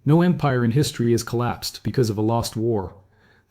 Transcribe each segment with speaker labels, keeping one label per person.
Speaker 1: No empire in history has collapsed because of a lost war.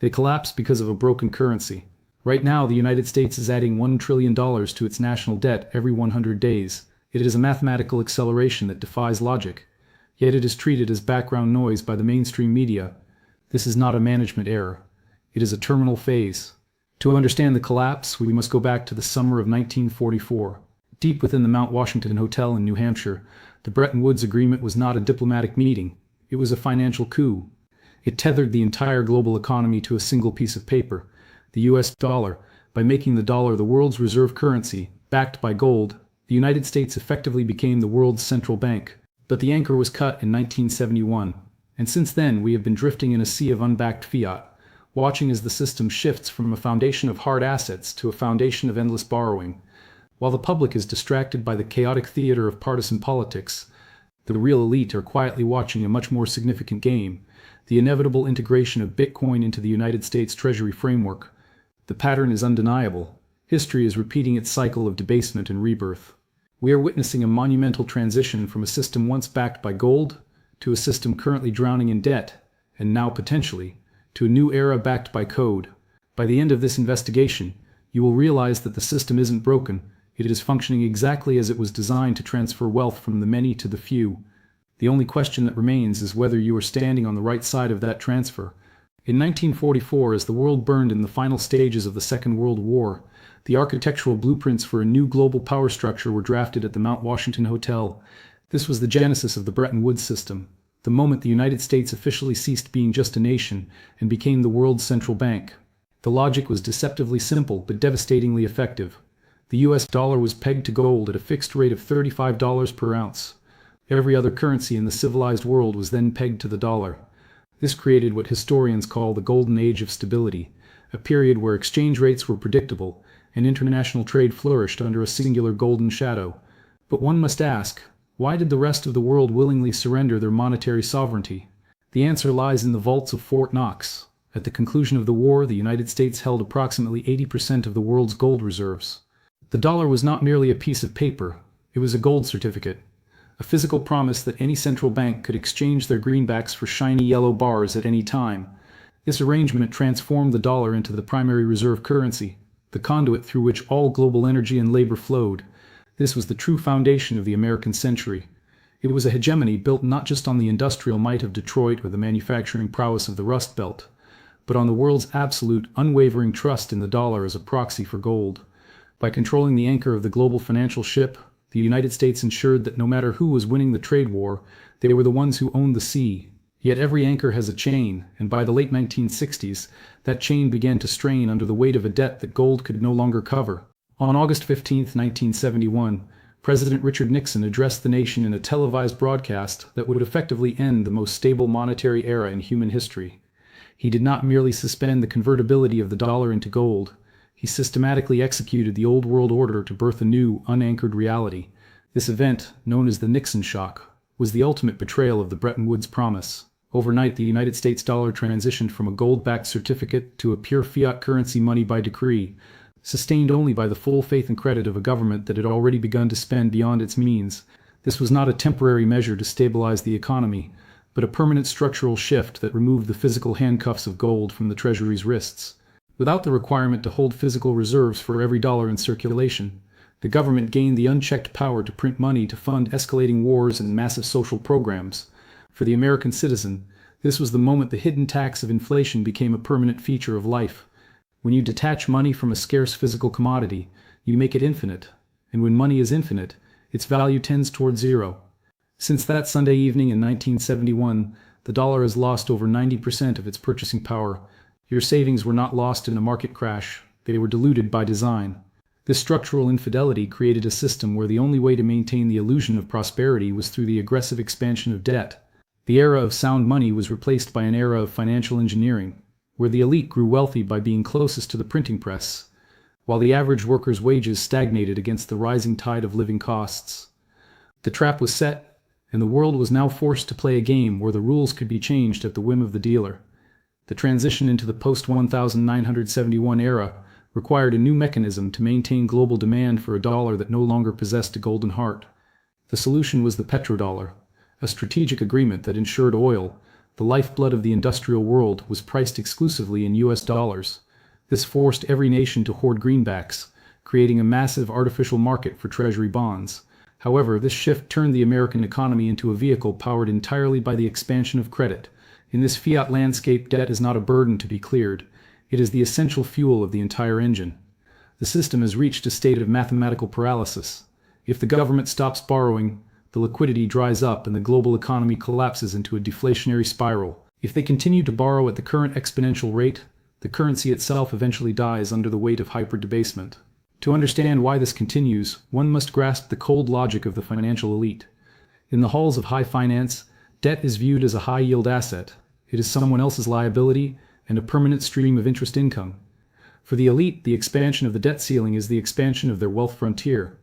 Speaker 1: They collapsed because of a broken currency. Right now, the United States is adding $1 trillion to its national debt every 100 days. It is a mathematical acceleration that defies logic. Yet it is treated as background noise by the mainstream media. This is not a management error. It is a terminal phase. To understand the collapse, we must go back to the summer of 1944. Deep within the Mount Washington Hotel in New Hampshire, the Bretton Woods Agreement was not a diplomatic meeting. It was a financial coup. It tethered the entire global economy to a single piece of paper, the US dollar. By making the dollar the world's reserve currency, backed by gold, the United States effectively became the world's central bank. But the anchor was cut in 1971, and since then we have been drifting in a sea of unbacked fiat, watching as the system shifts from a foundation of hard assets to a foundation of endless borrowing. While the public is distracted by the chaotic theater of partisan politics, the real elite are quietly watching a much more significant game, the inevitable integration of Bitcoin into the United States Treasury framework. The pattern is undeniable. History is repeating its cycle of debasement and rebirth. We are witnessing a monumental transition from a system once backed by gold to a system currently drowning in debt, and now potentially, to a new era backed by code. By the end of this investigation, you will realize that the system isn't broken. It is functioning exactly as it was designed to transfer wealth from the many to the few. The only question that remains is whether you are standing on the right side of that transfer. In 1944, as the world burned in the final stages of the Second World War, the architectural blueprints for a new global power structure were drafted at the Mount Washington Hotel. This was the genesis of the Bretton Woods system, the moment the United States officially ceased being just a nation and became the world's central bank. The logic was deceptively simple but devastatingly effective. The US dollar was pegged to gold at a fixed rate of $35 per ounce. Every other currency in the civilized world was then pegged to the dollar. This created what historians call the golden age of stability, a period where exchange rates were predictable and international trade flourished under a singular golden shadow. But one must ask, why did the rest of the world willingly surrender their monetary sovereignty? The answer lies in the vaults of Fort Knox. At the conclusion of the war, the United States held approximately 80% of the world's gold reserves. The dollar was not merely a piece of paper, it was a gold certificate, a physical promise that any central bank could exchange their greenbacks for shiny yellow bars at any time. This arrangement transformed the dollar into the primary reserve currency, the conduit through which all global energy and labor flowed. This was the true foundation of the American century. It was a hegemony built not just on the industrial might of Detroit or the manufacturing prowess of the Rust Belt, but on the world's absolute, unwavering trust in the dollar as a proxy for gold. By controlling the anchor of the global financial ship, the United States ensured that no matter who was winning the trade war, they were the ones who owned the sea. Yet every anchor has a chain, and by the late 1960s, that chain began to strain under the weight of a debt that gold could no longer cover. On August 15, 1971, President Richard Nixon addressed the nation in a televised broadcast that would effectively end the most stable monetary era in human history. He did not merely suspend the convertibility of the dollar into gold. He systematically executed the old world order to birth a new, unanchored reality. This event, known as the Nixon Shock, was the ultimate betrayal of the Bretton Woods promise. Overnight, the United States dollar transitioned from a gold-backed certificate to a pure fiat currency, money by decree, sustained only by the full faith and credit of a government that had already begun to spend beyond its means. This was not a temporary measure to stabilize the economy, but a permanent structural shift that removed the physical handcuffs of gold from the Treasury's wrists. Without the requirement to hold physical reserves for every dollar in circulation, the government gained the unchecked power to print money to fund escalating wars and massive social programs. For the American citizen, this was the moment the hidden tax of inflation became a permanent feature of life. When you detach money from a scarce physical commodity, you make it infinite, and when money is infinite, its value tends toward zero. Since that Sunday evening in 1971, the dollar has lost over 90% of its purchasing power. Your savings were not lost in a market crash, they were diluted by design. This structural infidelity created a system where the only way to maintain the illusion of prosperity was through the aggressive expansion of debt. The era of sound money was replaced by an era of financial engineering, where the elite grew wealthy by being closest to the printing press, while the average worker's wages stagnated against the rising tide of living costs. The trap was set, and the world was now forced to play a game where the rules could be changed at the whim of the dealer. The transition into the post-1971 era required a new mechanism to maintain global demand for a dollar that no longer possessed a golden heart. The solution was the petrodollar, a strategic agreement that ensured oil, the lifeblood of the industrial world, was priced exclusively in US dollars. This forced every nation to hoard greenbacks, creating a massive artificial market for treasury bonds. However, this shift turned the American economy into a vehicle powered entirely by the expansion of credit. In this fiat landscape, debt is not a burden to be cleared. It is the essential fuel of the entire engine. The system has reached a state of mathematical paralysis. If the government stops borrowing, the liquidity dries up and the global economy collapses into a deflationary spiral. If they continue to borrow at the current exponential rate, the currency itself eventually dies under the weight of hyper-debasement. To understand why this continues, one must grasp the cold logic of the financial elite. In the halls of high finance, debt is viewed as a high-yield asset. It is someone else's liability and a permanent stream of interest income. For the elite, the expansion of the debt ceiling is the expansion of their wealth frontier.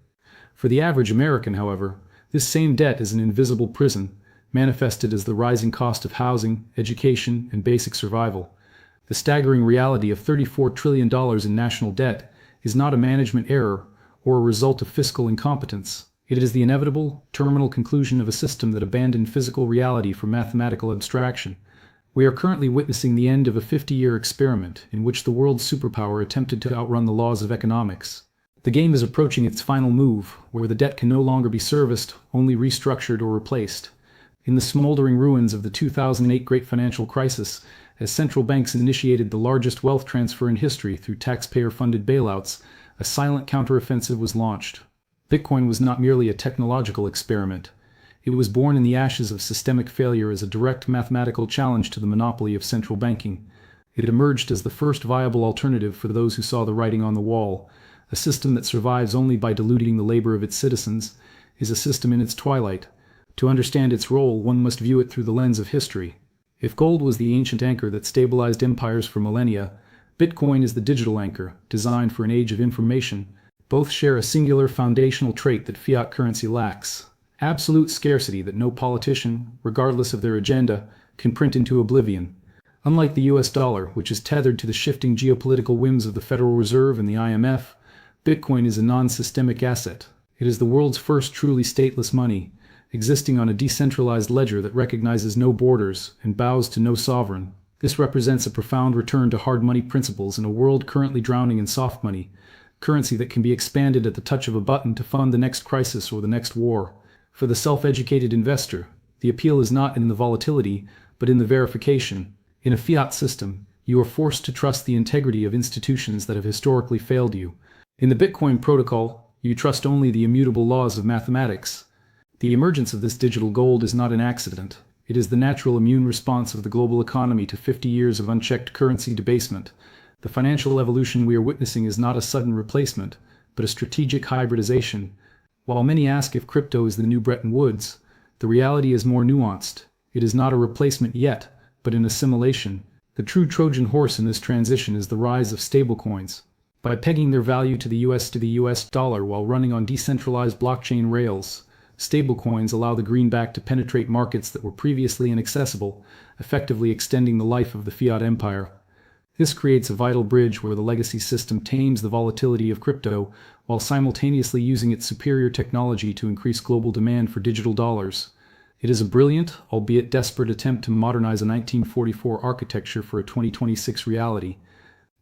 Speaker 1: For the average American, however, this same debt is an invisible prison, manifested as the rising cost of housing, education, and basic survival. The staggering reality of $34 trillion in national debt is not a management error or a result of fiscal incompetence. It is the inevitable, terminal conclusion of a system that abandoned physical reality for mathematical abstraction. We are currently witnessing the end of a 50-year experiment in which the world's superpower attempted to outrun the laws of economics. The game is approaching its final move, where the debt can no longer be serviced, only restructured or replaced. In the smoldering ruins of the 2008 Great Financial Crisis, as central banks initiated the largest wealth transfer in history through taxpayer-funded bailouts, a silent counteroffensive was launched. Bitcoin was not merely a technological experiment. It was born in the ashes of systemic failure as a direct mathematical challenge to the monopoly of central banking. It emerged as the first viable alternative for those who saw the writing on the wall. A system that survives only by diluting the labor of its citizens is a system in its twilight. To understand its role, one must view it through the lens of history. If gold was the ancient anchor that stabilized empires for millennia, Bitcoin is the digital anchor, designed for an age of information. Both share a singular foundational trait that fiat currency lacks: absolute scarcity that no politician, regardless of their agenda, can print into oblivion. Unlike the US dollar, which is tethered to the shifting geopolitical whims of the Federal Reserve and the IMF, Bitcoin is a non-systemic asset. It is the world's first truly stateless money, existing on a decentralized ledger that recognizes no borders and bows to no sovereign. This represents a profound return to hard money principles in a world currently drowning in soft money, currency that can be expanded at the touch of a button to fund the next crisis or the next war. For the self-educated investor, the appeal is not in the volatility, but in the verification. In a fiat system, you are forced to trust the integrity of institutions that have historically failed you. In the Bitcoin protocol, you trust only the immutable laws of mathematics. The emergence of this digital gold is not an accident. It is the natural immune response of the global economy to 50 years of unchecked currency debasement. The financial evolution we are witnessing is not a sudden replacement, but a strategic hybridization. While many ask if crypto is the new Bretton Woods, the reality is more nuanced. It is not a replacement yet, but an assimilation. The true Trojan horse in this transition is the rise of stablecoins. By pegging their value to the US dollar while running on decentralized blockchain rails, stablecoins allow the greenback to penetrate markets that were previously inaccessible, effectively extending the life of the fiat empire. This creates a vital bridge where the legacy system tames the volatility of crypto while simultaneously using its superior technology to increase global demand for digital dollars. It is a brilliant, albeit desperate attempt to modernize a 1944 architecture for a 2026 reality.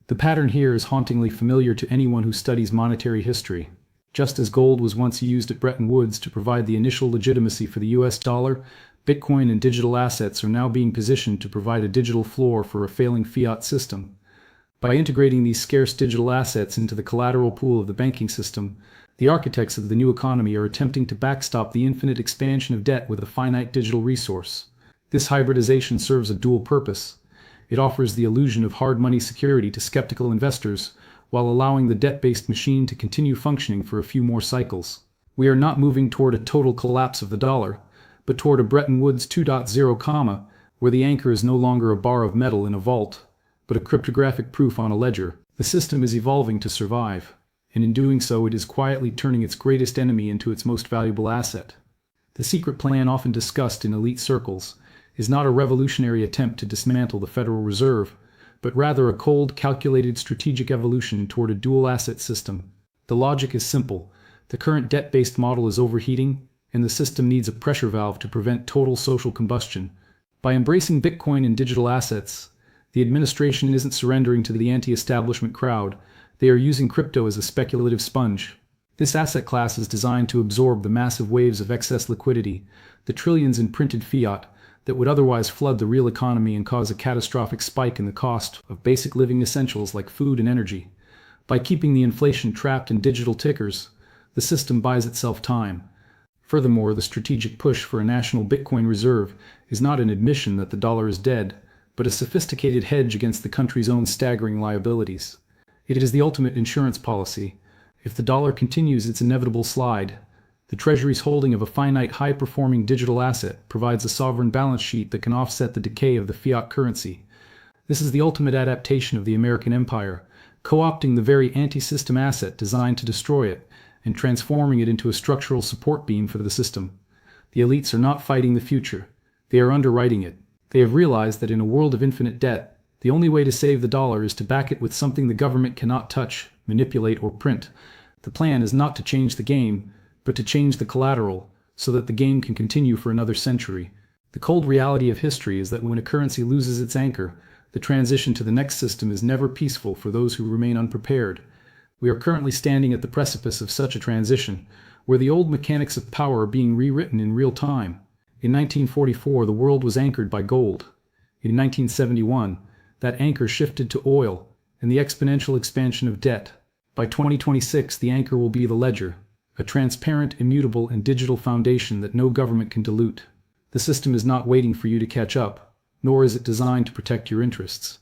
Speaker 1: The pattern here is hauntingly familiar to anyone who studies monetary history. Just as gold was once used at Bretton Woods to provide the initial legitimacy for the US dollar, Bitcoin and digital assets are now being positioned to provide a digital floor for a failing fiat system. By integrating these scarce digital assets into the collateral pool of the banking system, the architects of the new economy are attempting to backstop the infinite expansion of debt with a finite digital resource. This hybridization serves a dual purpose. It offers the illusion of hard money security to skeptical investors, while allowing the debt-based machine to continue functioning for a few more cycles. We are not moving toward a total collapse of the dollar, but toward a Bretton Woods 2.0, where the anchor is no longer a bar of metal in a vault, but a cryptographic proof on a ledger. The system is evolving to survive, and in doing so it is quietly turning its greatest enemy into its most valuable asset. The secret plan often discussed in elite circles is not a revolutionary attempt to dismantle the Federal Reserve, but rather a cold, calculated strategic evolution toward a dual asset system. The logic is simple. The current debt-based model is overheating, and the system needs a pressure valve to prevent total social combustion. By embracing Bitcoin and digital assets, the administration isn't surrendering to the anti-establishment crowd. They are using crypto as a speculative sponge. This asset class is designed to absorb the massive waves of excess liquidity, the trillions in printed fiat, that would otherwise flood the real economy and cause a catastrophic spike in the cost of basic living essentials like food and energy. By keeping the inflation trapped in digital tickers, the system buys itself time. Furthermore, the strategic push for a national Bitcoin reserve is not an admission that the dollar is dead, but a sophisticated hedge against the country's own staggering liabilities. It is the ultimate insurance policy. If the dollar continues its inevitable slide, the Treasury's holding of a finite, high-performing digital asset provides a sovereign balance sheet that can offset the decay of the fiat currency. This is the ultimate adaptation of the American empire, co-opting the very anti-system asset designed to destroy it and transforming it into a structural support beam for the system. The elites are not fighting the future. They are underwriting it. They have realized that in a world of infinite debt, the only way to save the dollar is to back it with something the government cannot touch, manipulate, or print. The plan is not to change the game, but to change the collateral, so that the game can continue for another century. The cold reality of history is that when a currency loses its anchor, the transition to the next system is never peaceful for those who remain unprepared. We are currently standing at the precipice of such a transition, where the old mechanics of power are being rewritten in real time. In 1944, the world was anchored by gold. In 1971, that anchor shifted to oil and the exponential expansion of debt. By 2026, the anchor will be the ledger, a transparent, immutable, and digital foundation that no government can dilute. The system is not waiting for you to catch up, nor is it designed to protect your interests.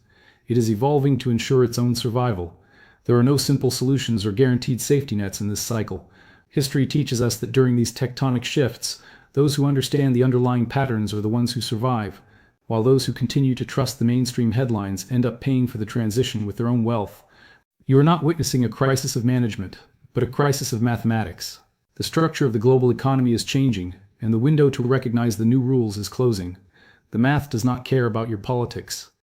Speaker 1: It is evolving to ensure its own survival. There are no simple solutions or guaranteed safety nets in this cycle. History teaches us that during these tectonic shifts, those who understand the underlying patterns are the ones who survive, while those who continue to trust the mainstream headlines end up paying for the transition with their own wealth. You are not witnessing a crisis of management, but a crisis of mathematics. The structure of the global economy is changing, and the window to recognize the new rules is closing. The math does not care about your politics.